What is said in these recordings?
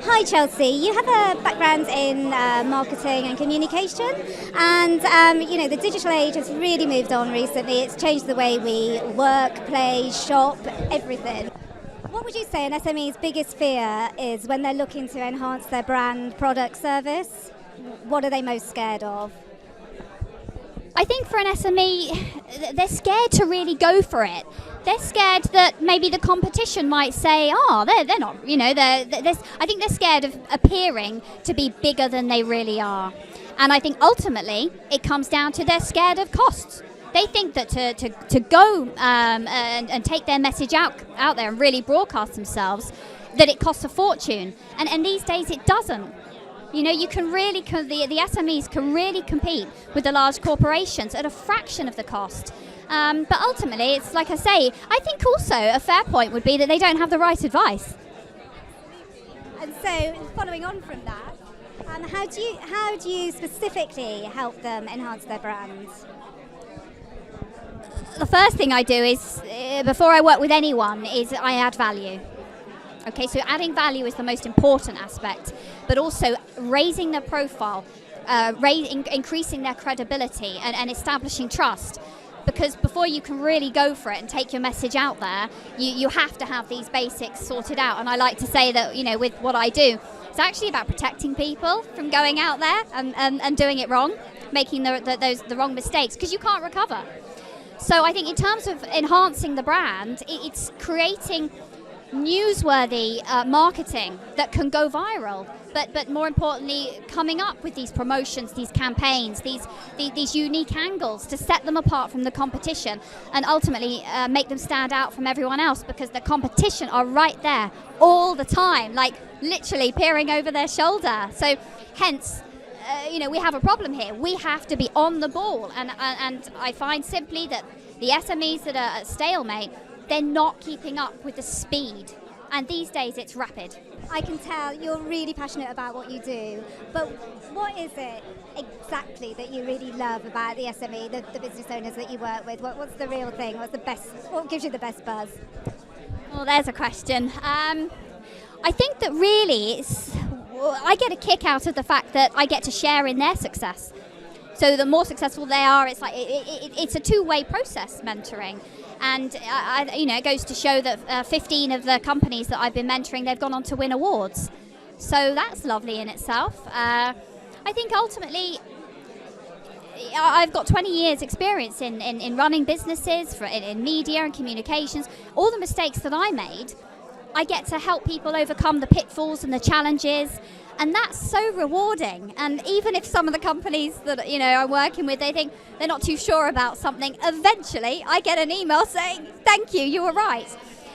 Hi Chelsea, you have a background in marketing and communication, and the digital age has really moved on recently. It's changed the way we work, play, shop, everything. What would you say an SME's biggest fear is when they're looking to enhance their brand, product, service? What are they most scared of? I think for an SME, they're scared to really go for it. They're scared that maybe the competition might say, "Oh, they're not." I think they're scared of appearing to be bigger than they really are. And I think ultimately it comes down to they're scared of costs. They think that to go and take their message out there and really broadcast themselves, that it costs a fortune. And these days it doesn't. You can really, the SMEs can really compete with the large corporations at a fraction of the cost. But ultimately, it's like I say, I think also a fair point would be that they don't have the right advice. And so, following on from that, how do you specifically help them enhance their brands? The first thing I do is, before I work with anyone, is I add value. Okay, so adding value is the most important aspect, but also raising their profile, increasing their credibility and establishing trust. Because before you can really go for it and take your message out there, you have to have these basics sorted out. And I like to say that, with what I do, it's actually about protecting people from going out there and doing it wrong, making the wrong mistakes, because you can't recover. So I think in terms of enhancing the brand, it's creating newsworthy marketing that can go viral, but more importantly, coming up with these promotions, these campaigns, these unique angles to set them apart from the competition and ultimately make them stand out from everyone else, because the competition are right there all the time, like literally peering over their shoulder. So hence, we have a problem here. We have to be on the ball, and I find simply that the SMEs that are at stalemate, they're not keeping up with the speed, and these days it's rapid. I can tell you're really passionate about what you do, but what is it exactly that you really love about the SME, the business owners that you work with? What's the real thing? What gives you the best buzz? Well, there's a question. I think that really I get a kick out of the fact that I get to share in their success. So the more successful they are, it's like it's a two-way process, mentoring. And it goes to show that 15 of the companies that I've been mentoring, they've gone on to win awards. So that's lovely in itself. I think ultimately, I've got 20 years experience in running businesses, in media and communications. All the mistakes that I made, I get to help people overcome the pitfalls and the challenges. And that's so rewarding. And even if some of the companies that I'm working with, they think they're not too sure about something, eventually I get an email saying, "Thank you, you were right."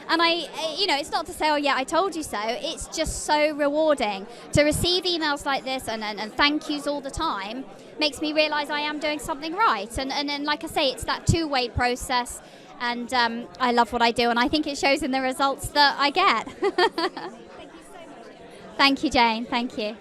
And it's not to say, "Oh yeah, I told you so." It's just so rewarding to receive emails like this and thank yous all the time. Makes me realise I am doing something right. And like I say, it's that two-way process. And I love what I do, and I think it shows in the results that I get. Thank you so much. Thank you, Jane. Thank you.